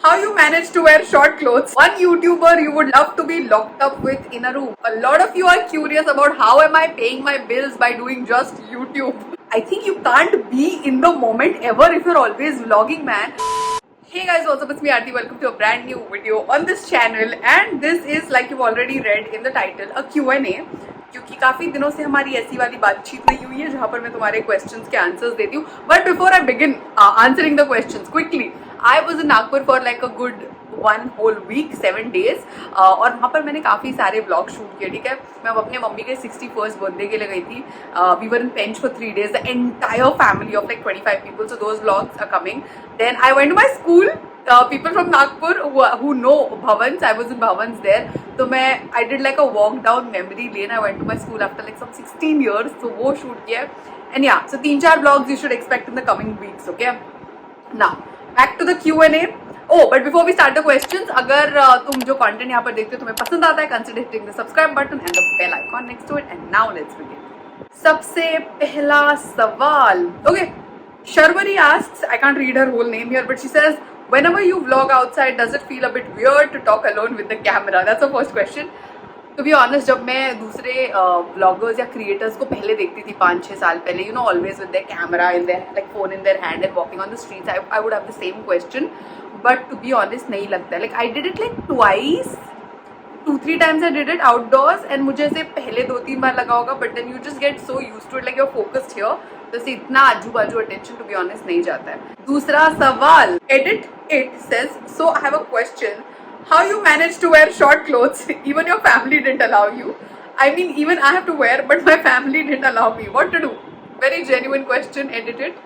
How you manage to wear short clothes. One YouTuber you would love to be locked up with in a room. A lot of you are curious about how am I paying my bills by doing just YouTube. I think you can't be in the moment ever if you're always vlogging, man. Hey guys, what's up? It's me Aarti. Welcome to a brand new video on this channel, and this is, like you've already read in the title, a Q&A. क्योंकि काफी दिनों से हमारी ऐसी वाली बातचीत नहीं हुई है जहां पर मैं तुम्हारे क्वेश्चंस के आंसर्स देती हूँ. But before I begin answering the questions quickly, I was in Nagpur for like a good 1 whole week 7 days, और वहाँ पर मैंने काफ़ी सारे ब्लॉग शूट किए. ठीक है, मैं अपने मम्मी के 61st बर्थडे के लिए गई थी. We were in Pench for 3 days, the entire family of like 25 people, so those vlogs are coming. Then I went to my school. People from Nagpur who know Bhavans, I was in Bhavans there. So I did like a walk down memory lane. I went to my school after like some 16 years. So वो shoot किया. And yeah, so 3-4 vlogs you should expect in the coming weeks. Okay. Now back to the Q&A. Oh, but before we start the questions, अगर तुम जो content यहाँ पर देखते हो तुम्हें पसंद आता है, consider hitting the subscribe button and the bell icon next to it. And now let's begin. सबसे पहला सवाल. Okay. Sharvari asks, I can't read her whole name here, but she says, whenever you vlog outside, does it feel a bit weird to talk alone with the camera? That's the first question. To be honest, जब मैं दूसरे vloggers या creators को पहले देखती थी 5-6 साल पहले, you know, always with their camera in their like phone in their hand and walking on the streets, I would have the same question. But to be honest, नहीं लगता. Like I did it like twice. 2-3 times I did it outdoors, and मुझे ऐसे पहले 2-3 बार लगा होगा, but then you just get so used to it, like you're focused here, तो इससे इतना आजू बाजू attention to be honest नहीं जाता है. दूसरा सवाल, edit it says, so I have a question, how you manage to wear short clothes? Even your family didn't allow you. I mean, even I have to wear, but my family didn't allow me. What to do? Very genuine question. Edit it.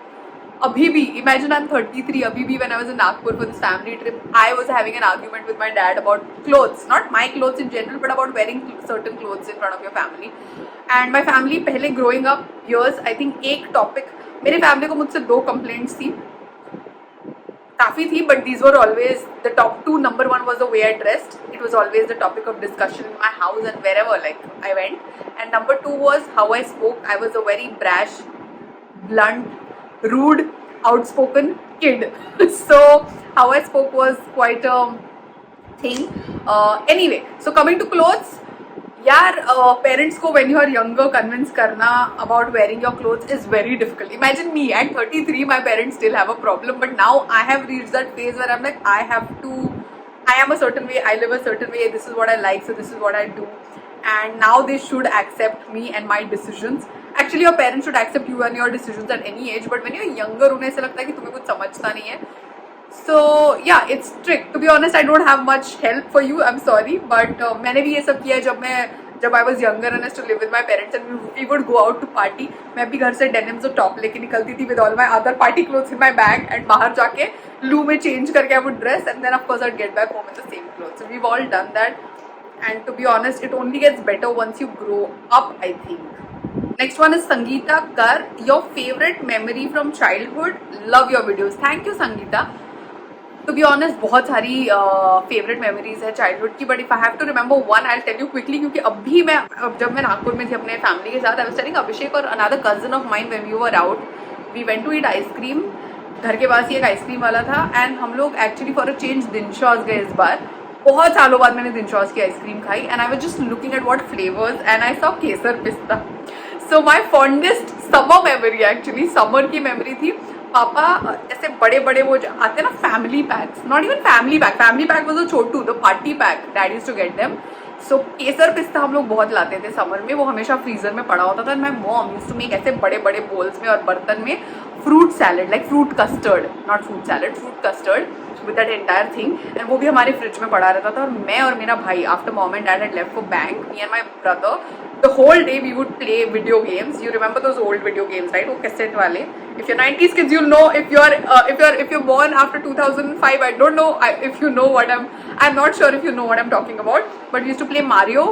अभी भी, imagine I'm 33, अभी भी when I was in Nagpur for this family trip, I was having an argument with my dad about clothes, not my clothes in general, but about wearing certain clothes in front of your family. And my family पहले growing up years, I think एक topic, मेरे family को मुझसे 2 complaints थी, काफ़ी थी, but these were always the top 2. Number 1 was the way I dressed. It was always the topic of discussion in my house and wherever like I went. And number 2 was how I spoke. I was a very brash, blunt, rude, outspoken kid. So how I spoke was quite a thing. Anyway, so coming to clothes, यार parents को when you are younger convince करना about wearing your clothes is very difficult. Imagine me at 33, my parents still have a problem, but now I have reached that phase where I'm like, I am a certain way, I live a certain way, this is what I like, so this is what I do, and now they should accept me and my decisions. Actually your parents should accept you and your decisions at any age, but when you're younger उन्हें ऐसा लगता है कि तुम्हें कुछ समझता नहीं है. So yeah, it's strict. To be honest, I don't have much help for you. I'm sorry, but मैंने भी ये सब किया है जब I was younger and I used to live with my parents and we would go out to party. मैं भी घर से denims और top लेके निकलती थी with all my other party clothes in my bag, and बाहर जाके loo में change करके I would dress, and then of course I'd get back home in the same clothes. So we've all done that, and to be honest, it only gets better once you grow up, I think. Next one is Sangeeta Kar. Your favorite memory from childhood? Love your videos. Thank you, Sangeeta. To be honest, बहुत सारी favourite memories है childhood की, but if I have to remember one, I will tell you quickly, क्योंकि अभी जब मैं नागपुर में थी अपने फैमिली के साथ, आई वाज टेलिंग अभिषेक और another cousin of mine when we were out, we went to eat ice cream. घर के पास ही एक आइसक्रीम वाला था, एंड हम लोग एक्चुअली फॉर अ चेंज दिनशॉज गए इस बार. बहुत सालों बाद मैंने दिनशॉज की आइसक्रीम खाई, and I was just looking at what flavours, and I saw kesar pista. So my fondest summer memory, actually summer की मेमोरी थी. पापा ऐसे बड़े बड़े वो आते हैं ना family packs, not even family pack was a छोटू, the party pack, dad used to get them. So kesar pista हम लोग बहुत लाते थे समर में, वो हमेशा फ्रीजर में पड़ा होता था. My mom used to make ऐसे बड़े बड़े बोल्स में और बर्तन में fruit salad, like fruit custard, not fruit salad, fruit custard with that entire thing, and वो भी हमारे फ्रिज में पड़ा रहता था. और मैं और मेरा भाई, after mom and dad had left for bank, me and my brother, the whole day we would play video games. You remember those old video games, right? वो cassette वाले. If you're 90s kids, you'll know. If you're born after 2005, I don't know if you know what I'm not sure if you know what I'm talking about. But we used to play Mario,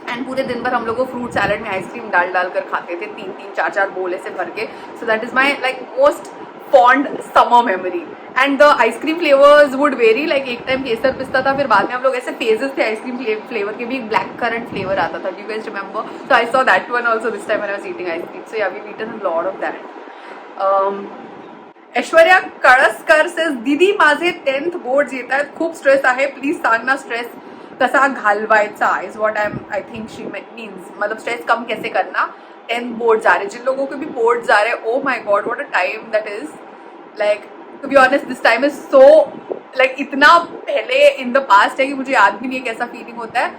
and पूरे दिन भर हम लोग को fruit salad में ice cream डाल कर खाते थे, 3-3, 4-4 बोले से भर के. So that is my like most fond summer memory. And the ice cream flavors would vary. like एक टाइम केसर पिस्ता था, फिर बाद में हम लोग ऐसे phases थे आइसक्रीम फ्लेवर के भी. एक ब्लैक करंट फ्लेवर आता था, do you guys remember? So I saw that one also this time when I was eating ice cream. So yeah, we've eaten a lot of that. Aishwarya Kalaskar says दीदी माझे 10th board येत आहेत, खूप stress आहे, please सांग ना stress कसा घालवायचा is what I think she means, मतलब स्ट्रेस कम कैसे करना. 10th बोर्ड आ रहे, जिन लोगों के भी बोर्ड आ रहे, oh my god what a time that is. Like to be honest this time is so like इतना पहले इन द पास्ट है कि मुझे याद भी नहीं है कैसा फीलिंग होता है.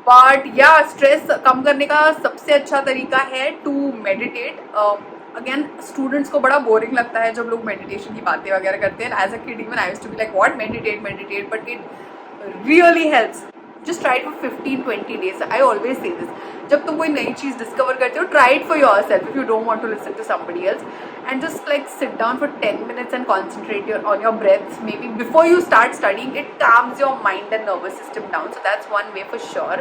बट या स्ट्रेस कम करने का सबसे अच्छा तरीका है टू मेडिटेट. अगेन स्टूडेंट्स को बड़ा बोरिंग लगता है जब लोग मेडिटेशन की बातें वगैरह करते हैं. As a kid even I used to be like what meditate meditate, but it really helps. Just try it for 15-20 days. I always say this. जब तुम कोई नई चीज डिस्कवर करते हो, try it for yourself if you don't want to listen to somebody else, and just like sit down for 10 minutes and concentrate on your breaths. Maybe before you start studying, it calms your mind and nervous system down. So that's one way for sure.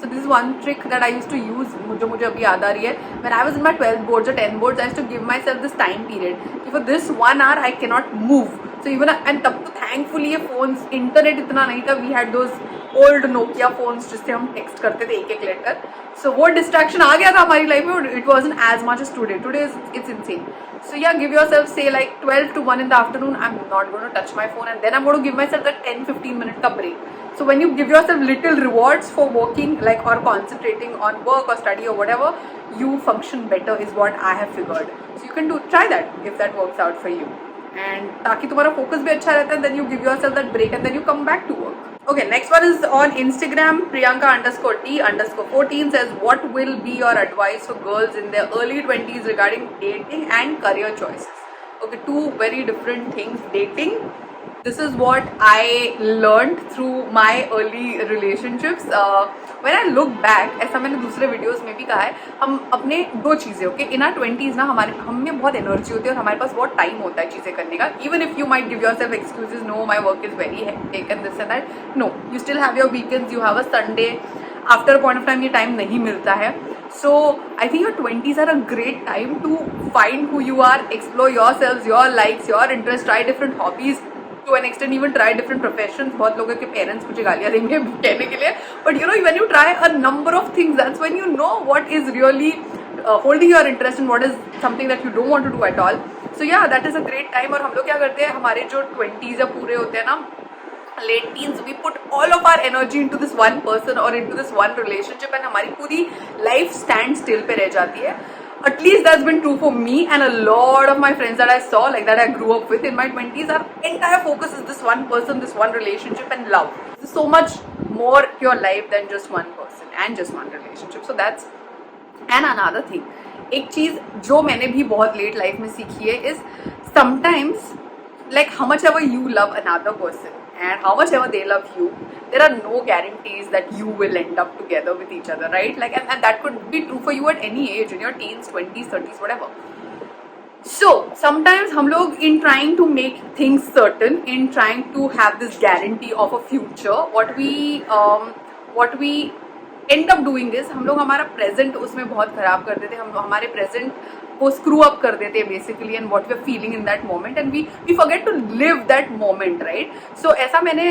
So this is one trick that I used to use, जो मुझे अभी याद आ रही है. When I was in my 12th boards or 10th boards, I used to give myself this time period कि for this 1 hour I cannot move. So even and तब तो thankfully ये phones, internet इतना नहीं था. We had those old Nokia phones जिससे हम text करते थे एक लेटर. So वो distraction आ गया था हमारी life में. It wasn't as much as today. Today it's insane. So yeah, give yourself say like 12 to 1 in the afternoon. I'm not going to touch my phone, and then I'm going to give myself that 10-15 minute का break. So when you give yourself little rewards for working like or concentrating on work or study or whatever, you function better is what I have figured. So you can try that if that works out for you. And ताकि तुम्हारा focus भी अच्छा रहता है, then you give yourself that break and then you come back to work. Okay, next one is on Instagram. Priyanka_T_14 says, what will be your advice for girls in their early 20s regarding dating and career choices? Okay, two very different things. Dating, this is what I learned through my early relationships. When I look back, ऐसा मैंने दूसरे videos में भी कहा है, हम अपने दो चीज़ें ओके इन आर 20s ना हम में बहुत एनर्जी होती है और हमारे पास बहुत टाइम होता है चीज़ें करने का. Even if you might give yourself excuses, no my work is very hectic and this and that, no you still have your weekends, you have a Sunday. After a point of time ये time नहीं मिलता है. So I think your 20s are a great time to find who you are, explore yourselves, your likes, your interests, try different hobbies, to an extent even try different professions. बहुत लोगों के parents मुझे गालियाँ देंगे कहने के लिए, but you know when you try a number of things, that's when you know what is really holding your interest and what is something that you don't want to do at all. So yeah, that is a great time. और हम लोग क्या करते हैं, हमारे जो 20s या पूरे होते हैं ना, late teens, we put all of our energy into this one person or into this one relationship and हमारी पूरी life stand still पे रह जाती है. At least that's been true for me and a lot of my friends that I saw, like that I grew up with in my 20s, our entire focus is this one person, this one relationship and love. There's so much more to your life than just one person and just one relationship. So that's and another thing. एक चीज जो मैंने भी बहुत late life में सीखी है is sometimes like how much ever you love another person and how much ever they love you, there are no guarantees that you will end up together with each other, right? Like and that could be true for you at any age, in your teens, 20s, 30s, whatever. So sometimes हम लोग in trying to make things certain, in trying to have this guarantee of a future, what we end up doing is हम लोग हमारा present उसमें बहुत खराब कर देते हैं. हम हमारे present को screw up कर देते हैं basically, and what we're feeling in that moment, and we forget to live that moment, right? So ऐसा मैंने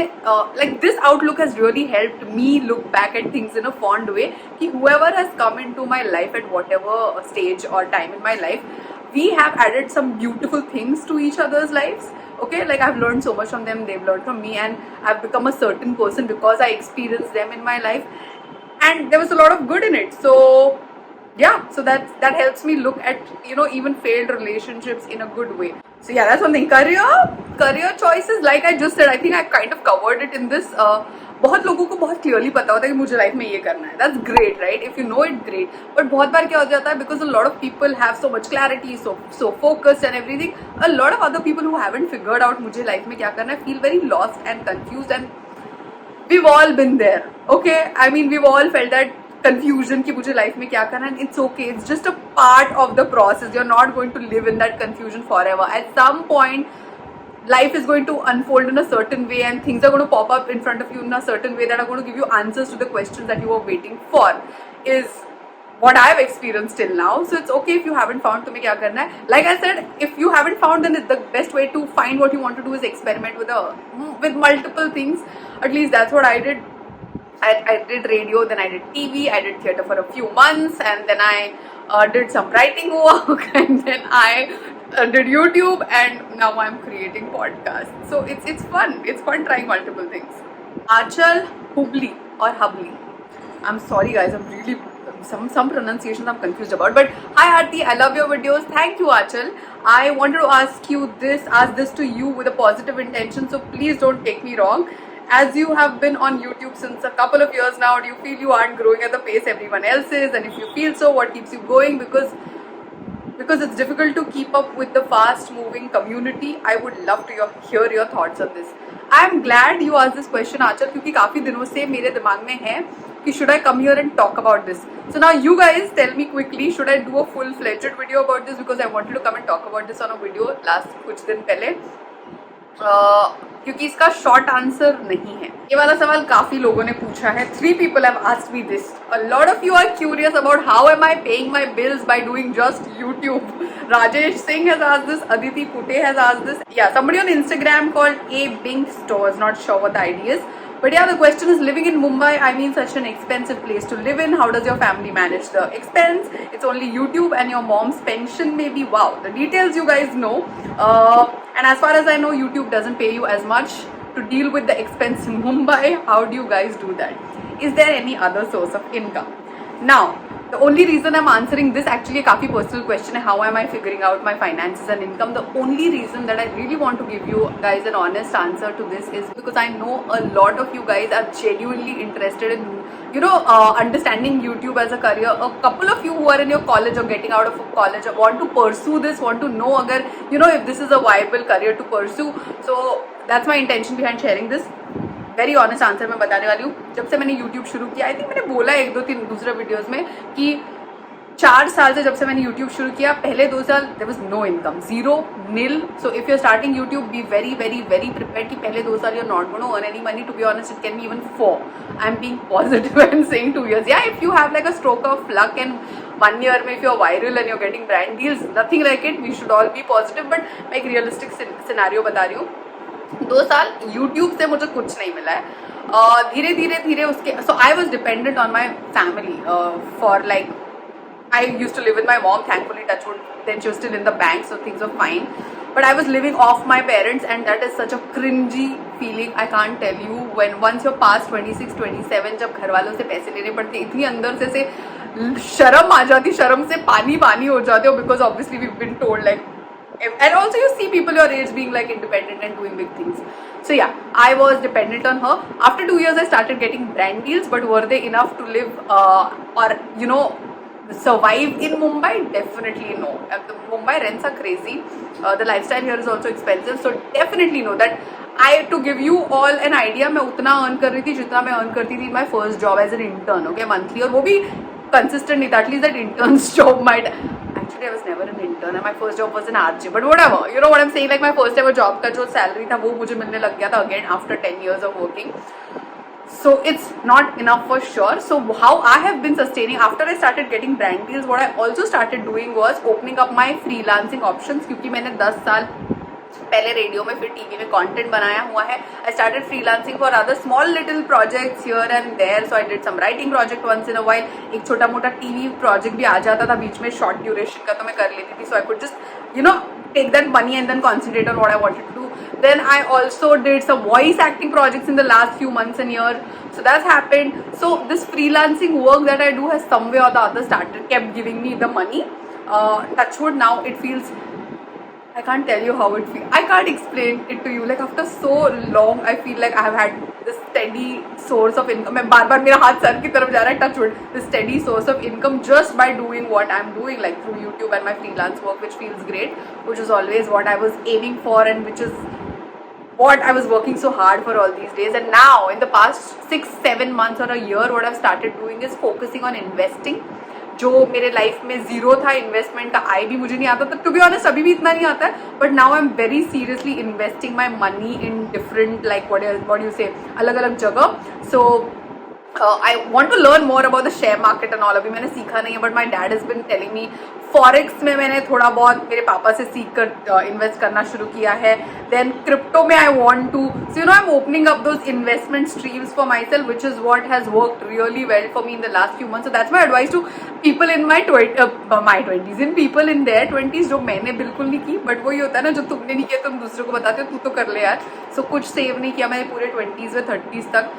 like this outlook has really helped me look back at things in a fond way कि whoever has come into my life at whatever stage or time in my life, we have added some beautiful things to each other's lives. Okay, like I've learned so much from them, they've learned from me, and I've become a certain person because I experienced them in my life, and there was a lot of good in it. So yeah, so that helps me look at, you know, even failed relationships in a good way. So yeah, that's one thing. Career choices, like I just said, I think I kind of covered it in this. बहुत लोगों को बहुत clearly पता होता है कि मुझे life में ये करना है. That's great, right? If you know it, great. But बहुत बार क्या हो जाता है, because a lot of people have so much clarity, so focused and everything, a lot of other people who haven't figured out मुझे life में क्या करना है feel very lost and confused, and we've all been there. Okay, I mean we've all felt that confusion कि मुझे life में क्या करना है. It's okay, it's just a part of the process. You're not going to live in that confusion forever. At some point life is going to unfold in a certain way and things are going to pop up in front of you in a certain way that are going to give you answers to the questions that you were waiting for, is what I've experienced till now. So it's okay if you haven't found तुम्हें क्या करना है. Like I said, if you haven't found, then the best way to find what you want to do is experiment with multiple things. At least that's what I did. I did radio, then I did TV, I did theatre for a few months, and then I did some writing work, and then I did YouTube, and now I'm creating podcasts. So it's fun. It's fun trying multiple things. Achal, Hubli or Hubli. I'm sorry guys, I'm really some pronunciations I'm confused about. But hi Aarti, I love your videos. Thank you Achal. I wanted to ask this to you with a positive intention, so please don't take me wrong. As you have been on YouTube since a couple of years now, do you feel you aren't growing at the pace everyone else is? And if you feel so, what keeps you going? Because it's difficult to keep up with the fast moving community. I would love to hear your thoughts on this. I'm glad you asked this question Achal, क्योंकि काफी दिनों से मेरे दिमाग में है कि should I come here and talk about this. So now you guys tell me quickly, should I do a full-fledged video about this, because I wanted to come and talk about this on a video last कुछ दिन पहले, क्योंकि इसका short answer नहीं है. ये वाला सवाल काफी लोगों ने पूछा है. 3 people have asked me this. A lot of you are curious about how am I paying my bills by doing just YouTube. Rajesh Singh has asked this. Aditi Pute has asked this. Yeah, somebody on Instagram called A Bing Stores. Not sure what the idea is. But yeah, the question is, living in Mumbai, I mean such an expensive place to live in. How does your family manage the expense? It's only YouTube and your mom's pension maybe. Wow, the details you guys know. And as far as I know, YouTube doesn't pay you as much to deal with the expense in Mumbai. How do you guys do that? Is there any other source of income? Now, the only reason I'm answering this, actually a काफी personal question है, how am I figuring out my finances and income? The only reason that I really want to give you guys an honest answer to this is because I know a lot of you guys are genuinely interested in, understanding YouTube as a career. A couple of you who are in your college or getting out of college want to pursue this, want to know agar, if this is a viable career to pursue. So that's my intention behind sharing this. Very honest answer मैं बताने वाली हूँ. जब से मैंने YouTube शुरू किया, I think मैंने बोला 1-2-3 दूसरे वीडियोस में कि 4 साल से जब से मैंने यूट्यूब शुरू किया, पहले 2 साल there was no income, zero, nil. So if you are starting YouTube, be very very very prepared कि पहले 2 साल you are not gonna earn any money. To be honest, it can be even 4. I am being positive and saying 2 years. या if you have like a stroke of luck and 1 year में if you are viral and you're getting brand deals, nothing like it. We should all be positive. But मैं एक realistic scenario बता रही हूँ. 2 साल YouTube से मुझे कुछ नहीं मिला है. धीरे धीरे उसके, so I was dependent on my family for like, I use to live with my mom, thankfully touch wood, then she was still in the bank, so things were fine. But I was living off my parents, and that is such a cringy feeling. I can't tell you. When once you're past 26, 27, जब घर वालों से पैसे लेने पड़ते, इतनी अंदर से शर्म आ जाती, शर्म से पानी पानी हो जाते हो, because obviously we've been told like, and also you see people your age being like independent and doing big things. So yeah, I was dependent on her. After 2 years I started getting brand deals, but were they enough to live or survive in Mumbai? Definitely no. The Mumbai rents are crazy. The lifestyle here is also expensive, so definitely no. That to give you all an idea, मैं उतना earn कर रही थी जितना मैं earn करती थी my first job as an intern, okay, monthly, और वो भी consistent नहीं था. At least that intern's job might, actually I was never an intern and my first job was an RJ, but whatever, you know what I'm saying, like my first ever job का जो salary था वो मुझे मिलने लग गया था again after 10 years of working. So it's not enough for sure. So how I have been sustaining after I started getting brand deals, what I also started doing was opening up my freelancing options. क्योंकि मैंने 10 साल पहले radio में फिर TV में content बनाया हुआ है. I started freelancing for other small little projects here and there. So I did some writing project once in a while. एक छोटा मोटा टीवी प्रोजेक्ट भी आ जाता था बीच में, शॉर्ट ड्यूरेशन का, तो मैं कर लेती थी. So I could just take that money and then concentrate on what I wanted to do. Then I also did some voice acting projects in the last few months and year. So that's happened. So this freelancing work that I do has some way or the other kept giving me the money. Touch wood, now it feels, I can't tell you how it feels. I can't explain it to you. Like after so long, I feel like I have had this steady source of income. मैं बार बार मेरा हाथ sir की तरफ जा रहा है, touch wood. This steady source of income just by doing what I'm doing, like through YouTube and my freelance work, which feels great, which is always what I was aiming for and which is what I was working so hard for all these days. And now in the past 6-7 months or a year, what I've started doing is focusing on investing. जो मेरे life में zero था investment का, आई भी मुझे नहीं आता था, टू बी ऑनेस्ट अभी भी इतना नहीं आता है, but now I am very seriously investing my money in different, like what you से, अलग अलग जगह. सो I want to learn more about the share market and all. अभी मैंने सीखा नहीं है, but my dad has been telling me forex में मैंने थोड़ा बहुत मेरे पापा से सीख कर इन्वेस्ट करना शुरू किया है. देन क्रिप्टो में I want to, so you know I am opening up those investment streams for myself, which is what has worked really well for me in the last few months. So that's my advice to people in my twenties, in people in their twenties, जो मैंने बिल्कुल नहीं की. But वही होता है ना, जो तुमने नहीं किया तुम दूसरों को बताते हो, तू तो कर ले यार. सो कुछ सेव नहीं किया मैंने पूरे 20s में 30s तक.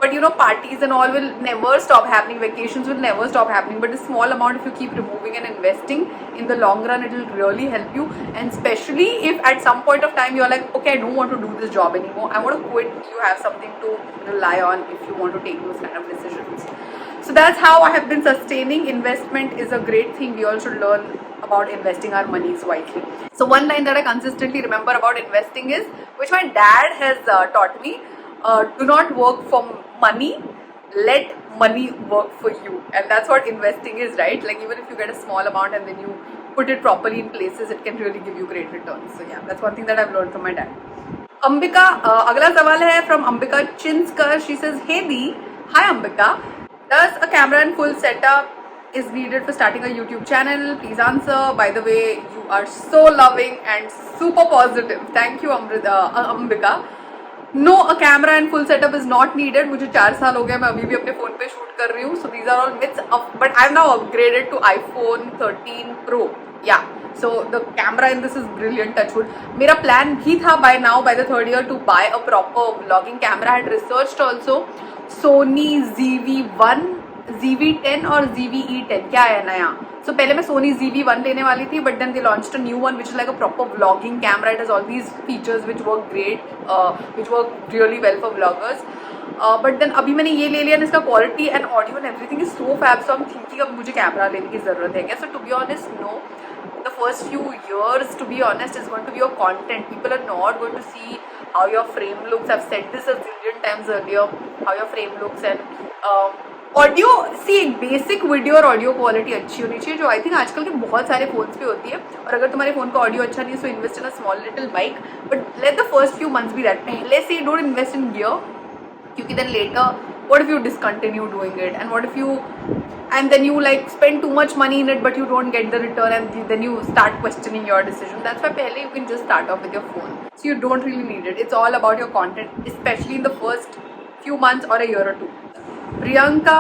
But you know, parties and all will never stop happening, vacations will never stop happening, but a small amount, if you keep removing and investing, in the long run it will really help you. And especially if at some point of time you're like, okay, I don't want to do this job anymore, I want to quit, you have something to rely on if you want to take those kind of decisions. So that's how I have been sustaining. Investment is a great thing. We all should learn about investing our monies wisely. So one line that I consistently remember about investing is, which my dad has taught me, do not work for money, let money work for you. And that's what investing is, right? Like even if you get a small amount and then you put it properly in places, it can really give you great returns. So yeah, that's one thing that I've learned from my dad. Ambika, अगला सवाल है from Ambika Chinskar. She says, hey Dee, hi Ambika, does a camera and full setup is needed for starting a YouTube channel? Please answer. By the way, you are so loving and super positive. Thank you Ambika. No, a camera and full setup is not needed. मुझे 4 साल हो गए, मैं अभी भी अपने phone पे shoot कर रही हूँ. So these are all myths. But I've now upgraded to iPhone 13 Pro. Yeah. So the camera in this is brilliant, touchwood. मेरा plan भी था by now, by the 3rd year, to buy a proper vlogging camera. I had researched also Sony ZV-1, ZV-10 और ZV-E10. क्या है नया? So पहले मैं Sony ZV-1 लेने वाली थी, but then they launched a new one which is like a proper vlogging camera. It has all these features which work great, which work really well for vloggers. But then अभी मैंने ये ले लिया and इसका quality and audio and everything is so fab. So I'm thinking अब मुझे camera लेने की ज़रूरत है क्या? So to be honest, no. The first few years, to be honest, is going to be your content. People are not going to see how your frame looks. I've said this a zillion times earlier, how your frame looks. And audio, see एक basic video और audio quality अच्छी होनी चाहिए, जो I think आजकल के बहुत सारे फोन्स पे होती है. और अगर तुम्हारे फोन का ऑडियो अच्छा नहीं है, so invest in a small little mic, but let the first few months be that. पहले से डोंट इन्वेस्ट इन गियर, क्योंकि then later what if you discontinue doing it, and what if you, and then you like spend too much money in it but you don't get the return, and then you start questioning your decision. That's why pehle you can just start off with your phone, so you don't really need it. It's all about your content, especially in the first few months or a year or two. Priyanka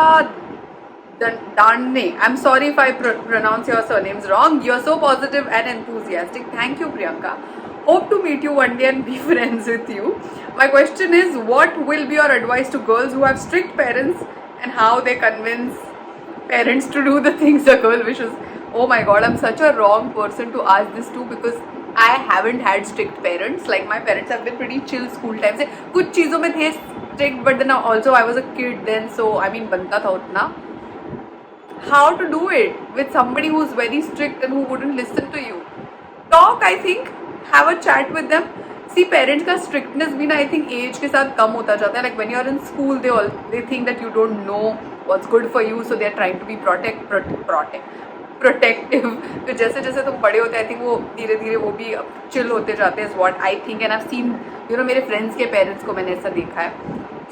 Danne, I'm sorry if I pronounce your surnames wrong. You're so positive and enthusiastic. Thank you, Priyanka. Hope to meet you one day and be friends with you. My question is, what will be your advice to girls who have strict parents and how they convince parents to do the things a girl wishes? Oh my god, I'm such a wrong person to ask this to, because I haven't had strict parents. Like my parents have been pretty chill school time से. कुछ चीज़ों में थे strict, but then also I was a kid then, so I mean बनता था उतना. How to do it with somebody who's very strict and who wouldn't listen to you? Talk, I think. Have a chat with them. See, parents का strictness भी ना I think age के साथ कम होता जाता है. Like when you're in school, they think that you don't know what's good for you, so they're trying to be protective. तो जैसे जैसे तुम बड़े होते हैं, I think वो धीरे धीरे वो भी chill होते जाते हैं, is what I think, and I've seen, you know, मेरे friends के parents को मैंने ऐसा देखा है.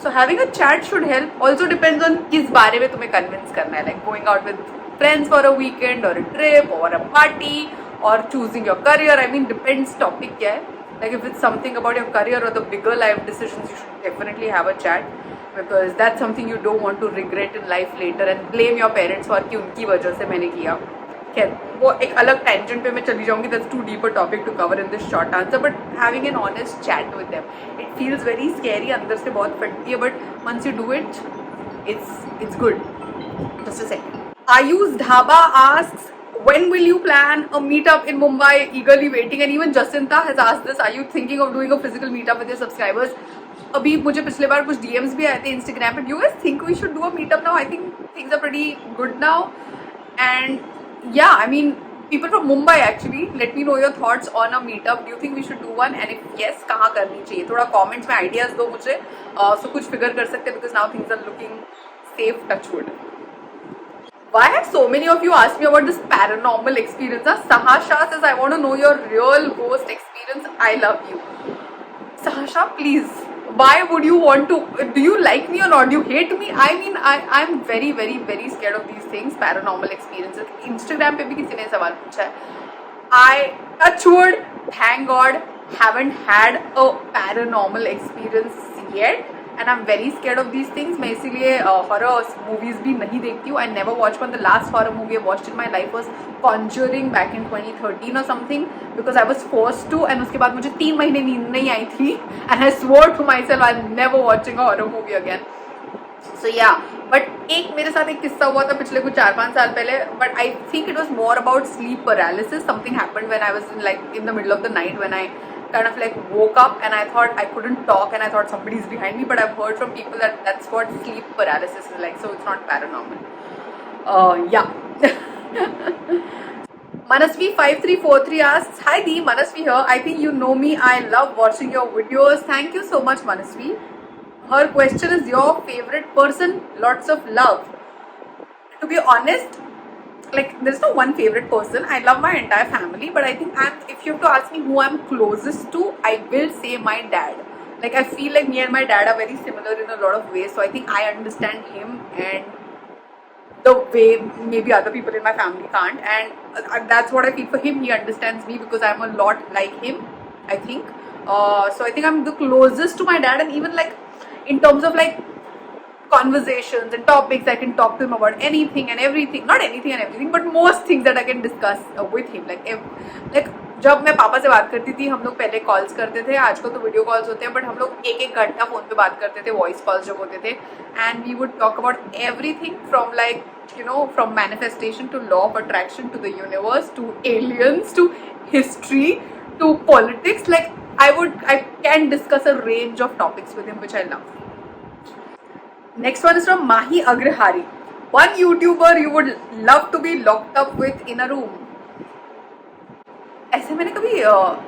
So having a chat should help. Also depends on किस बारे में तुम्हें convince करना है. Like going out with friends for a weekend or a trip or a party or choosing your career. I mean, depends topic क्या है. Like if it's something about your career or the bigger life decisions, you should definitely have a chat, because that's something you don't want to regret in life later and blame your parents for कि उनकी वजह से मैंने किया. खैर वो एक अलग टेंजेंट पे मैं चली जाऊंगी. That's too deep a topic to cover in this short answer. But having an honest chat with them, it feels very scary. अंदर से बहुत फटती है, but once you do it, it's good. Just a second. Ayush Dhaba asks, when will you plan a meetup in Mumbai? Eagerly waiting. And even Jacinta has asked this. Are you thinking of doing a physical meetup with your subscribers? अभी मुझे पिछले बार कुछ DMs भी आए थे Instagram पे. Do you guys think we should do a meetup now? I think things are pretty good now. And yeah, I mean, people from Mumbai actually, let me know your thoughts on a meetup. Do you think we should do one? And if yes, कहाँ करनी चाहिए? थोड़ा comments में ideas दो मुझे. So कुछ figure कर सकते हैं, because now things are looking safe, touch wood. Why have so many of you asked me about this paranormal experience? Sahasha says, I want to know your real ghost experience. I love you. Sahasha, please. why would you want to, do you like me or not, do you hate me? I mean, I'm very very very scared of these things, paranormal experiences. Instagram पे भी किसी ने सवाल पूछा है. I, touch wood, thank God, haven't had a paranormal experience yet, and I'm very scared of these things. मैं इसीलिए horror movies भी नहीं देखती हूँ. I never watched one. The last horror movie I watched in my life was Conjuring back in 2013 or something, because I was forced to, and उसके बाद मुझे 3 महीने नींद नहीं आई थी, and I swore to myself I'm never watching a horror movie again. So yeah, but एक मेरे साथ एक किस्सा हुआ था पिछले कुछ 4-5 साल पहले, but I think it was more about sleep paralysis. Something happened when I was in the middle of the night, when I kind of like woke up and I thought I couldn't talk and I thought somebody's behind me, but I've heard from people that that's what sleep paralysis is like, so it's not paranormal. Yeah. Manasvi 5343 asks, hi Dee, Manasvi here. I think you know me. I love watching your videos. Thank you so much, Manasvi. Her question is, your favorite person? Lots of love. To be honest, like there's no one favorite person. I love my entire family, but I think if you have to ask me who I'm closest to, I will say my dad. Like I feel like me and my dad are very similar in a lot of ways, so I think I understand him and the way maybe other people in my family can't, and that's what I feel for him. He understands me because I'm a lot like him, I think. So I think I'm the closest to my dad, and even like in terms of like conversations and topics, I can talk to him about anything and everything. Not anything and everything, but most things that I can discuss with him. Like जब मैं पापा से बात करती थी, हम लोग पहले कॉल्स करते थे, आजकल तो वीडियो कॉल्स होते हैं, बट हम लोग 1-1 घंटा फोन पे बात करते थे, वॉइस कॉल्स जब होते थे, and we would talk about everything from like from manifestation to law of attraction to the universe to aliens to history to politics. Like I can discuss a range of topics with him, which I love. Next one is from Mahi Agrihari. One YouTuber you would love to be locked up with in a room. ऐसे मैंने कभी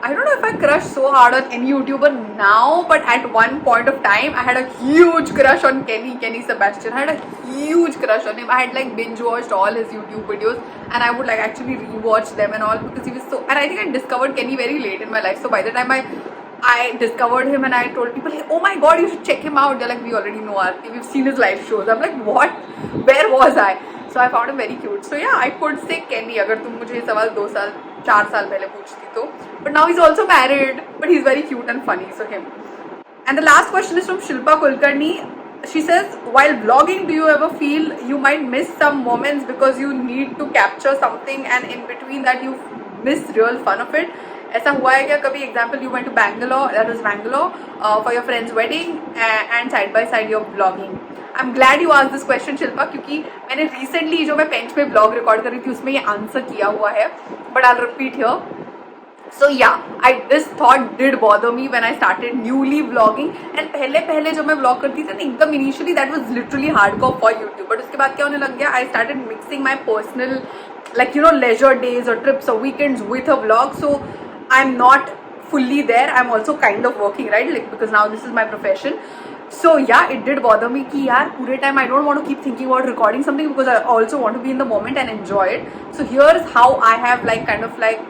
I don't know if I crush so hard on any YouTuber now, but at one point of time I had a huge crush on Kenny Sebastian. I had a huge crush on him. I had like binge watched all his YouTube videos, and I would like actually rewatch them and all, because he was so, and I think I discovered Kenny very late in my life, so by the time I discovered him and I told people, hey, oh my god, you should check him out. They're like, we already know Aarti, we've seen his live shows. I'm like, what? Where was I? So I found him very cute. So yeah, I could say Kenny अगर तुम मुझे ये सवाल 2-4 साल पहले पूछती तो. But now he's also married, but he's very cute and funny, so him. And the last question is from Shilpa Kulkarni. She says, while vlogging, do you ever feel you might miss some moments because you need to capture something and in between that you miss real fun of it? ऐसा हुआ है क्या कभी? Example, you went to Bangalore, that was Bangalore, for your friend's wedding, and side by side you're vlogging. I'm glad you asked this question, Shilpa, क्योंकि मैंने recently जो मैं bench पे vlog record कर रही थी उसमें ये आंसर किया हुआ है, but I'll repeat here. So yeah, this thought did bother me when I started newly vlogging, and पहले जब मैं vlog करती थी ना, एकदम initially that was literally hardcore for YouTube, but उसके बाद क्या होने लग गया, I started mixing my personal, like leisure days or trips or weekends with a vlog, so I'm not fully there. I'm also kind of working, right? Like because now this is my profession. So yeah, it did bother me कि यार पूरे time I don't want to keep thinking about recording something, because I also want to be in the moment and enjoy it. So here's how I have like kind of like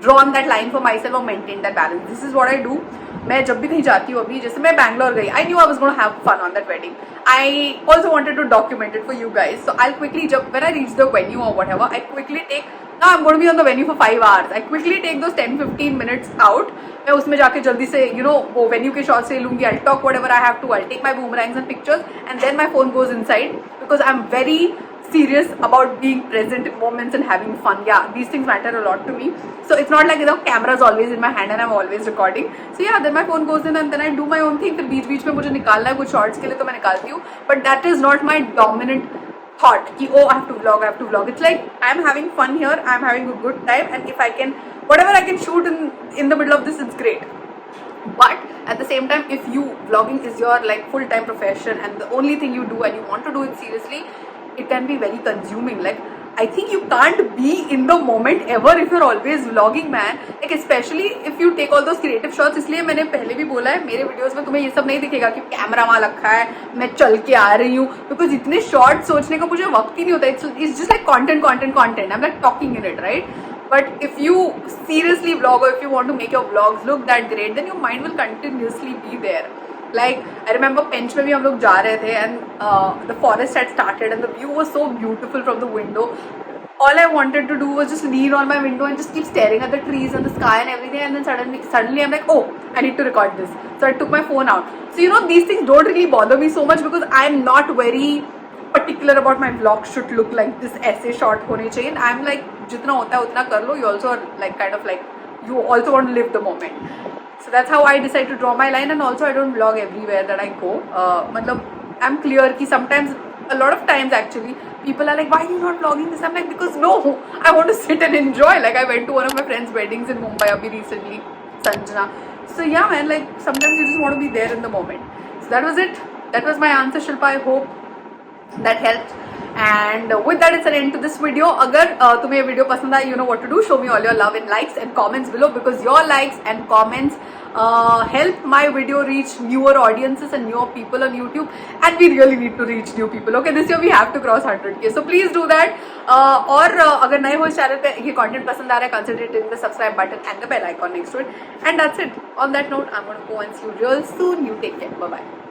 drawn that line for myself or maintained that balance. This is what I do. मैं जब भी कहीं जाती हूँ, अभी जैसे मैं बैंगलोर गई, I knew I was going to have fun on that wedding. I also wanted to document it for you guys. So I'll quickly, when I reach the venue or whatever, I quickly take, now I'm going to be on the venue for 5 hours. I quickly take those 10-15 minutes out. मैं उसमें जाके जल्दी से वो venue के shots ले लूँगी. I'll talk whatever I have to. I'll take my boomerangs and pictures, and then my phone goes inside, because I'm very serious about being present in moments and having fun. Yeah, these things matter a lot to me. So it's not like camera's always in my hand and I'm always recording. So yeah, then my phone goes in and then I do my own thing. फिर बीच में मुझे निकालना है कुछ shorts के लिए तो मैं निकालती हूँ. But that is not my dominant thought कि oh I have to vlog. It's like I'm having fun here, I'm having a good time, and if I can, whatever I can shoot in the middle of this, it's great. But at the same time, if vlogging is your like full-time profession and the only thing you do and you want to do it seriously, it can be very consuming. Like I think you can't be in the moment ever if you're always vlogging, man. Like especially if you take all those creative shots. इसलिए मैंने पहले भी बोला है, मेरे videos में तुम्हें ये सब नहीं दिखेगा कि कैमरा वहाँ रखा है, मैं चल के आ रही हूँ, because इतने शॉर्ट सोचने का मुझे वक्त ही नहीं होता. It's just like content. I'm like talking in it, right? But if you seriously vlog, or if you want to make your vlogs look that great, then your mind will continuously be there. Like I remember Pench में भी हम लोग जा रहे थे and the forest had started and the view was so beautiful from the window. All I wanted to do was just lean on my window and just keep staring at the trees and the sky and everything, and then suddenly I'm like, oh, I need to record this. So I took my phone out. So you know, these things don't really bother me so much because I'm not very particular about my vlog should look like this, ऐसे short होने चाहिए. And I'm like, जितना होता है उतना कर लो. You also are like kind of like, you also want to live the moment. So that's how I decide to draw my line. And also I don't vlog everywhere that I go. मतलब I'm clear कि sometimes, a lot of times actually, people are like, why are you not vlogging this? I'm like, because no, I want to sit and enjoy. Like I went to one of my friends' weddings in Mumbai abhi recently, Sanjana. So yeah man, like sometimes you just want to be there in the moment. So that was it. That was my answer, Shilpa. I hope that helped. And with that, it's an end to this video. अगर तुम्हें ये video पसंद आए, you know what to do. Show me all your love and likes and comments below, because your likes and comments help my video reach newer audiences and newer people on YouTube, and we really need to reach new people. Okay, this year we have to cross 100K, so please do that. और अगर नए हो इस channel पे, ये content पसंद आ रहा है, consider hitting the subscribe button and the bell icon next to it. And that's it. On that note, I'm going to go and see you real soon. You take care. Bye bye.